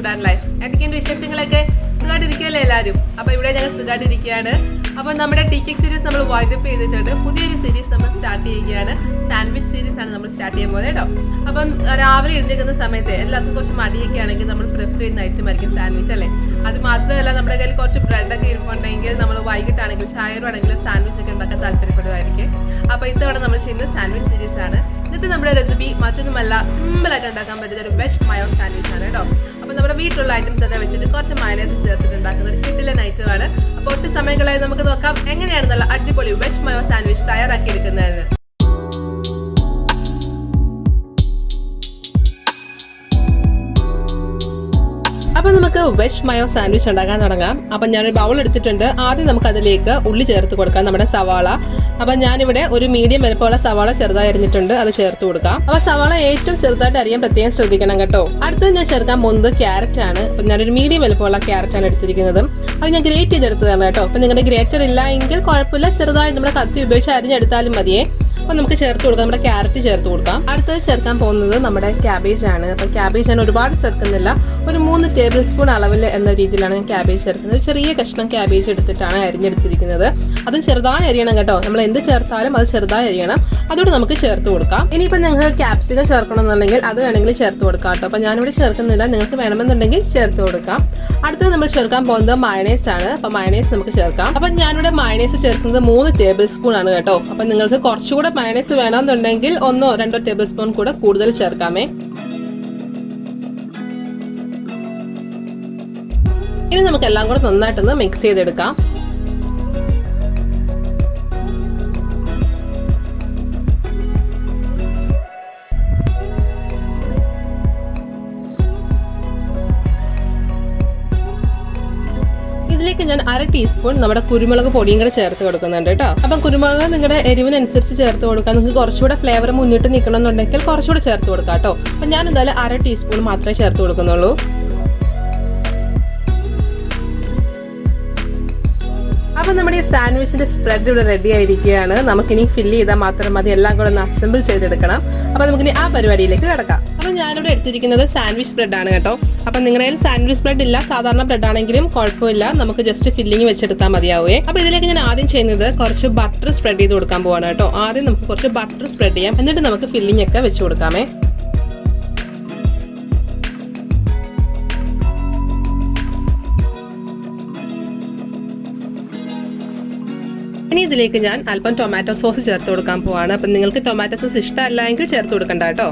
Food and life. എന്തൊക്കെയുണ്ട് വിശേഷങ്ങളൊക്കെ? സുഖമായിട്ടിരിക്കുകയല്ലേ എല്ലാവരും? അപ്പോൾ ഇവിടെ ഞങ്ങൾ സുഖമായിട്ടിരിക്കുകയാണ്. അപ്പോൾ നമ്മുടെ ടിക്കറ്റ് സീരീസ് നമ്മൾ വൈൻഡപ്പ് ചെയ്തിട്ടുണ്ട്. പുതിയൊരു സീരീസ് നമ്മൾ സ്റ്റാർട്ട് ചെയ്യുകയാണ്. സാൻഡ്വിച്ച് സീരീസ് ആണ് നമ്മൾ സ്റ്റാർട്ട് ചെയ്യാൻ പോകുന്നത് കേട്ടോ. അപ്പം രാവിലെ എഴുന്നേൽക്കുന്ന സമയത്ത് എല്ലാവർക്കും കുറച്ച് മടിയൊക്കെ ആണെങ്കിൽ നമ്മൾ പ്രിഫർ ചെയ്യുന്ന ഐറ്റം ആയിരിക്കും സാൻഡ്വിച്ച് അല്ലേ. അത് മാത്രമല്ല നമ്മുടെ കയ്യിൽ കുറച്ച് ബ്രെഡൊക്കെ ഇരിപ്പുണ്ടെങ്കിൽ നമ്മൾ വൈകിട്ടാണെങ്കിൽ ചായറുവാണെങ്കിലും സാൻഡ്വിച്ച് ഒക്കെ ഉണ്ടാക്കാൻ താല്പര്യപ്പെടുമായിരിക്കും. അപ്പോൾ ഇത്തവണ നമ്മൾ ചെയ്യുന്നത് സാൻഡ്വിച്ച് സീരീസ് ആണ്. ഇന്നത്തെ നമ്മുടെ റെസിപ്പി മറ്റൊന്നുമല്ല, സിമ്പിളായിട്ട് ഉണ്ടാക്കാൻ പറ്റുന്ന ഒരു വെജ് മയോ സാൻഡ്വിച്ച് ആണ് കേട്ടോ. അപ്പോൾ നമ്മുടെ വീട്ടിലുള്ള ഐറ്റംസ് ഒക്കെ വെച്ചിട്ട് കുറച്ച് മയണൈസ് ചേർത്തിട്ട് ഉണ്ടാക്കുന്ന ഒരു കിഡിലൻ ഐറ്റമാണ്. അപ്പോൾ ഒട്ടും സമയങ്ങളായി നമുക്ക് നോക്കാം എങ്ങനെയാണ് നല്ല അടിപൊളി വെജ് മയോ സാൻഡ്വിച്ച് തയ്യാറാക്കി എടുക്കുന്നതെന്ന്. അപ്പോൾ നമുക്ക് വെജ് മയോ സാൻഡ്വിച്ച് ഉണ്ടാക്കാൻ തുടങ്ങാം. അപ്പം ഞാനൊരു ബൗൾ എടുത്തിട്ടുണ്ട്. ആദ്യം നമുക്ക് അതിലേക്ക് ഉള്ളി ചേർത്ത് കൊടുക്കാം, നമ്മുടെ സവാള. അപ്പം ഞാനിവിടെ ഒരു മീഡിയം വലുപ്പമുള്ള സവാള ചെറുതായി അരിഞ്ഞിട്ടുണ്ട്, അത് ചേർത്ത് കൊടുക്കാം. അപ്പോൾ സവാള ഏറ്റവും ചെറുതായിട്ട് അരിയാൻ പ്രത്യേകം ശ്രദ്ധിക്കണം കേട്ടോ. അടുത്തത് ഞാൻ ചേർക്കാൻ പോകുന്നത് ക്യാരറ്റ് ആണ്. അപ്പം ഞാനൊരു മീഡിയം വലുപ്പമുള്ള ക്യാരറ്റാണ് എടുത്തിരിക്കുന്നത്. അത് ഞാൻ ഗ്രേറ്റ് ചെയ്തെടുത്തതാണ് കേട്ടോ. അപ്പം നിങ്ങളുടെ ഗ്രേറ്റർ ഇല്ല എങ്കിൽ കുഴപ്പമില്ല, ചെറുതായി നമ്മുടെ കത്തി ഉപയോഗിച്ച് അരിഞ്ഞെടുത്താലും മതിയേ. അപ്പോൾ നമുക്ക് ചേർത്ത് കൊടുക്കാം, നമ്മുടെ ക്യാരറ്റ് ചേർത്ത് കൊടുക്കാം. അടുത്തത് ചേർക്കാൻ പോകുന്നത് നമ്മുടെ ക്യാബേജ് ആണ്. അപ്പം ക്യാബേജ് ഞാൻ ഒരുപാട് ചേർക്കുന്നില്ല, ഒരു 3 ടേബിൾ സ്പൂൺ അളവിൽ എന്ന രീതിയിലാണ് ഞാൻ ക്യാബേജ് ചേർക്കുന്നത്. ചെറിയ കഷ്ണം ക്യാബേജ് എടുത്തിട്ടാണ് അരിഞ്ഞെടുത്തിരിക്കുന്നത്. അതും ചെറുതായി അരിയണം കേട്ടോ. നമ്മൾ എന്ത് ചേർത്താലും അത് ചെറുതായി അരിയണം. അതോടെ നമുക്ക് ചേർത്ത് കൊടുക്കാം. ഇനിയിപ്പോൾ നിങ്ങൾക്ക് ക്യാപ്സിക്കം ചേർക്കണമെന്നുണ്ടെങ്കിൽ അത് വേണമെങ്കിൽ ചേർത്ത് കൊടുക്കാം കേട്ടോ. അപ്പോൾ ഞാനിവിടെ ചേർക്കുന്നില്ല, നിങ്ങൾക്ക് വേണമെന്നുണ്ടെങ്കിൽ ചേർത്ത് കൊടുക്കാം. അടുത്തത് നമ്മൾ ചേർക്കാൻ പോകുന്നത് മയണൈസ് ആണ്. അപ്പോൾ മയണൈസ് നമുക്ക് ചേർക്കാം. അപ്പം ഞാനിവിടെ മയണൈസ് ചേർക്കുന്നത് 3 ടേബിൾ സ്പൂൺ ആണ് കേട്ടോ. അപ്പം നിങ്ങൾക്ക് കുറച്ചുകൂടെ മയണൈസ് വേണമെന്നുണ്ടെങ്കിൽ 1 or 2 ടേബിൾ സ്പൂൺ കൂടെ കൂടുതൽ ചേർക്കാമേ. ഇനി നമുക്ക് എല്ലാം കൂടെ നന്നായിട്ടൊന്ന് മിക്സ് ചെയ്തെടുക്കാം. ഇതിലേക്ക് ഞാൻ 1/2 ടീസ്പൂൺ നമ്മുടെ കുരുമുളക് പൊടിയും കൂടെ ചേർത്ത് കൊടുക്കുന്നുണ്ട് കേട്ടോ. അപ്പം കുരുമുളക് നിങ്ങളുടെ എരിവിനനുസരിച്ച് ചേർത്ത് കൊടുക്കാം. നിങ്ങൾക്ക് കുറച്ചുകൂടെ ഫ്ലേവർ മുന്നിട്ട് നിൽക്കണം എന്നുണ്ടെങ്കിൽ കുറച്ചുകൂടെ ചേർത്ത് കൊടുക്കാം കേട്ടോ. അപ്പം ഞാൻ എന്തായാലും 1/2 ടീസ്പൂൺ മാത്രമേ ചേർത്ത് കൊടുക്കുന്നുള്ളൂ. അപ്പം നമ്മുടെ ഈ സാൻഡ്വിച്ചിന്റെ സ്പ്രെഡ് ഇവിടെ റെഡി ആയിരിക്കുകയാണ്. നമുക്കിനി ഫില്ല് ചെയ്താൽ മാത്രം മതി. എല്ലാം കൂടെ ഒന്ന് അസംബിൾ ചെയ്തെടുക്കണം. അപ്പം നമുക്കിനി ആ പരിപാടിയിലേക്ക് കിടക്കാം. അപ്പം ഞാനിവിടെ എടുത്തിരിക്കുന്നത് സാൻഡ്വിച്ച് ബ്രെഡ് ആണ് കേട്ടോ. അപ്പം നിങ്ങളുടെ കയ്യിൽ സാൻഡ്വിച്ച് ബ്രെഡ് ഇല്ല, സാധാരണ ബ്രെഡ് ആണെങ്കിലും കുഴപ്പമില്ല, നമുക്ക് ജസ്റ്റ് ഫില്ലിങ് വെച്ചെടുത്താൽ മതിയാവേ. അപ്പം ഇതിലേക്ക് ഞാൻ ആദ്യം ചെയ്യുന്നത് കുറച്ച് ബട്ടർ സ്പ്രെഡ് ചെയ്ത് കൊടുക്കാൻ പോവാണ് കേട്ടോ. ആദ്യം നമുക്ക് കുറച്ച് ബട്ടർ സ്പ്രെഡ് ചെയ്യാം, എന്നിട്ട് നമുക്ക് ഫില്ലിംഗ് ഒക്കെ വെച്ച് കൊടുക്കാമേ. ഇനി ഇതിലേക്ക് ഞാൻ അല്പം ടൊമാറ്റോ സോസ് ചേർത്ത് കൊടുക്കാൻ പോവാണ്. അപ്പം നിങ്ങൾക്ക് ടൊമാറ്റോ സോസ് ഇഷ്ടമല്ല എങ്കിൽ ചേർത്ത് കൊടുക്കണ്ട കേട്ടോ.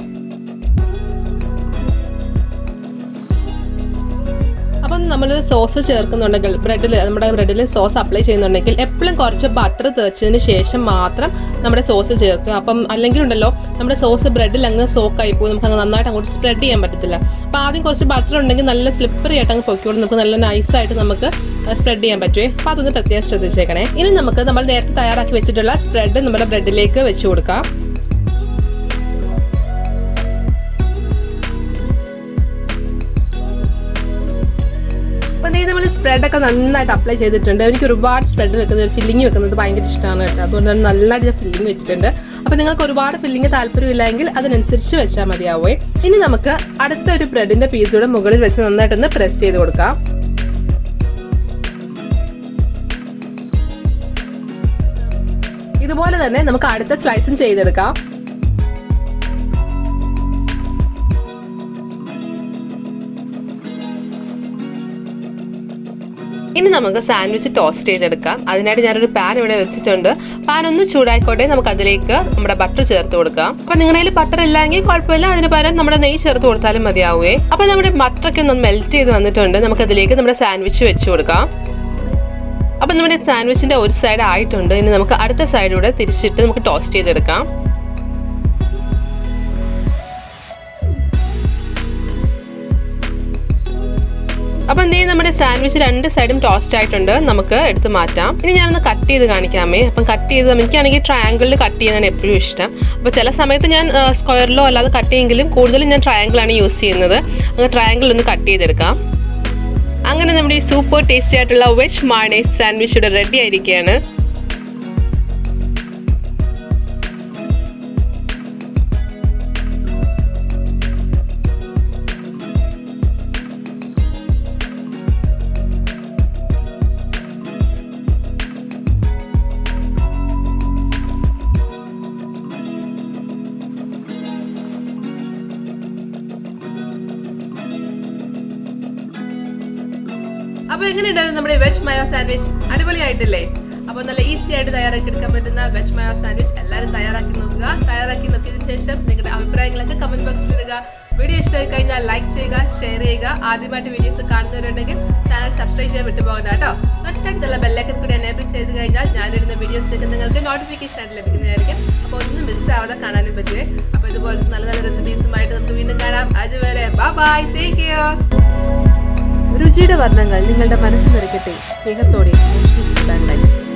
അപ്പം നമ്മൾ സോസ് ചേർക്കുന്നുണ്ടെങ്കിൽ നമ്മുടെ ബ്രെഡിൽ സോസ് അപ്ലൈ ചെയ്യുന്നുണ്ടെങ്കിൽ എപ്പോഴും കുറച്ച് ബട്ടർ തേച്ചതിന് ശേഷം മാത്രം നമ്മുടെ സോസ് ചേർക്കുക. അപ്പം അല്ലെങ്കിൽ ഉണ്ടല്ലോ നമ്മുടെ സോസ് ബ്രെഡിൽ അങ്ങ് സോക്കായി പോകും, നമുക്ക് അങ്ങ് നന്നായിട്ട് അങ്ങോട്ട് സ്പ്രെഡ് ചെയ്യാൻ പറ്റത്തില്ല. അപ്പം ആദ്യം കുറച്ച് ബട്ടർ ഉണ്ടെങ്കിൽ നല്ല സ്ലിപ്പറി ആയിട്ട് അങ്ങ് പൊക്കിയോട് നമുക്ക് നല്ല നൈസായിട്ട് നമുക്ക് സ്പ്രെഡ് ചെയ്യാൻ പറ്റുമേ. അപ്പം അതൊന്ന് പ്രത്യേകം ശ്രദ്ധിച്ചേക്കണേ. ഇനി നമുക്ക് നമ്മൾ നേരത്തെ തയ്യാറാക്കി വെച്ചിട്ടുള്ള സ്പ്രെഡ് നമ്മുടെ ബ്രെഡിലേക്ക് വെച്ച് കൊടുക്കാം. നമ്മൾ സ്പ്രെഡൊക്കെ നന്നായിട്ട് അപ്ലൈ ചെയ്തിട്ടുണ്ട്. എനിക്ക് ഒരുപാട് സ്പ്രെഡ് വെക്കുന്നത്, ഫില്ലിങ് വെക്കുന്നത് ഭയങ്കര ഇഷ്ടമാണ് കേട്ടോ. അതുകൊണ്ട് തന്നെ നല്ലതായിട്ട് ഞാൻ ഫില്ലിങ് വെച്ചിട്ടുണ്ട്. അപ്പോൾ നിങ്ങൾക്ക് ഒരുപാട് ഫില്ലിങ് താല്പര്യമില്ലെങ്കിൽ അതിനനുസരിച്ച് വെച്ചാൽ മതിയാവേ. ഇനി നമുക്ക് അടുത്ത ഒരു ബ്രെഡിന്റെ പീസൂടെ മുകളിൽ വെച്ച് നന്നായിട്ടൊന്ന് പ്രസ് ചെയ്ത് കൊടുക്കാം. ഇതുപോലെ തന്നെ നമുക്ക് അടുത്ത സ്ലൈസും ചെയ്തെടുക്കാം. ഇനി നമുക്ക് സാൻഡ്വിച്ച് ടോസ്റ്റ് ചെയ്തെടുക്കാം. അതിനായിട്ട് ഞാനൊരു പാൻ ഇവിടെ വെച്ചിട്ടുണ്ട്. പാൻ ഒന്ന് ചൂടായിക്കോട്ടെ. നമുക്ക് അതിലേക്ക് നമ്മുടെ ബട്ടർ ചേർത്ത് കൊടുക്കാം. അപ്പൊ നിങ്ങളുടെ കയ്യിൽ ബട്ടർ ഇല്ലെങ്കിൽ കുഴപ്പമില്ല, അതിന് പകരം നമ്മുടെ നെയ്യ് ചേർത്ത് കൊടുത്താലും മതിയാവുമേ. അപ്പൊ നമ്മുടെ ബട്ടറൊക്കെ ഒന്ന് മെൽറ്റ് ചെയ്ത് വന്നിട്ടുണ്ട്. നമുക്ക് അതിലേക്ക് നമ്മുടെ സാൻഡ്വിച്ച് വെച്ച് കൊടുക്കാം. അപ്പം നമ്മുടെ സാൻഡ്വിച്ചിന്റെ ഒരു സൈഡ് ആയിട്ടുണ്ട്. ഇനി നമുക്ക് അടുത്ത സൈഡിലൂടെ തിരിച്ചിട്ട് നമുക്ക് ടോസ്റ്റ് ചെയ്തെടുക്കാം. അപ്പം എന്ത് ചെയ്യും, നമ്മുടെ സാൻഡ്വിച്ച് 2 സൈഡും ടോസ്റ്റ് ആയിട്ടുണ്ട്. നമുക്ക് എടുത്ത് മാറ്റാം. ഇനി ഞാനൊന്ന് കട്ട് ചെയ്ത് കാണിക്കാമേ. അപ്പം കട്ട് ചെയ്ത് എനിക്കാണെങ്കിൽ ട്രയാങ്കിളിൽ കട്ട് ചെയ്യാനാണ് എപ്പോഴും ഇഷ്ടം. അപ്പോൾ ചില സമയത്ത് ഞാൻ സ്ക്വയറിലോ അല്ലാതെ കട്ട് ചെയ്യെങ്കിലും കൂടുതലും ഞാൻ ട്രയാങ്കിളാണ് യൂസ് ചെയ്യുന്നത്. അങ്ങനെ ട്രയാങ്കിൾ ഒന്ന് കട്ട് ചെയ്തെടുക്കാം. അങ്ങനെ നമ്മുടെ ഈ സൂപ്പർ ടേസ്റ്റി ആയിട്ടുള്ള വെജ് മയണൈസ് സാൻഡ്വിച്ച് ഇവിടെ റെഡി ആയിരിക്കുകയാണ്. അപ്പോൾ എങ്ങനെയുണ്ടായിരുന്നു നമ്മുടെ വെജ് മയോ സാൻഡ്വിച്ച്? അടിപൊളിയായിട്ടില്ലേ? അപ്പോൾ നല്ല ഈസി ആയിട്ട് തയ്യാറാക്കി എടുക്കാൻ പറ്റുന്ന വെജ് മയോ സാൻഡ്വിച്ച് എല്ലാവരും തയ്യാറാക്കി നോക്കുക. തയ്യാറാക്കി നോക്കിയതിനു ശേഷം നിങ്ങളുടെ അഭിപ്രായങ്ങളൊക്കെ കമന്റ് ബോക്സിൽ ഇടുക. വീഡിയോ ഇഷ്ടമായി കഴിഞ്ഞാൽ ലൈക്ക് ചെയ്യുക, ഷെയർ ചെയ്യുക. ആദ്യമായിട്ട് വീഡിയോസ് കാണുന്നവരുണ്ടെങ്കിൽ ചാനൽ സബ്സ്ക്രൈബ് ചെയ്യാൻ വിട്ടുപോകണ്ട കേട്ടോ. തൊട്ടടുത്തുള്ള ബെല്ലൈക്കൺ കൂടി എനേബിൾ ചെയ്ത് കഴിഞ്ഞാൽ ഞാനിടുന്ന വീഡിയോസിലേക്ക് നിങ്ങൾക്ക് നോട്ടിഫിക്കേഷൻ ആയിട്ട് ലഭിക്കുന്നതായിരിക്കും. അപ്പോൾ ഒന്നും മിസ്സാവാതെ കാണാനും പറ്റുമേ. അപ്പോൾ ഇതുപോലത്തെ നല്ല നല്ല റെസിപ്പീസുമായിട്ട് നമുക്ക് വീണ്ടും കാണാം. അതുവരെ ബൈ, ടേക്ക് കെയർ. രുചിയുടെ വർണ്ണങ്ങൾ നിങ്ങളുടെ മനസ്സ് നിറയ്ക്കട്ടെ. സ്നേഹത്തോടെ റോഷ്നിസ് ഫുഡ് ആൻഡ് ലൈഫ്.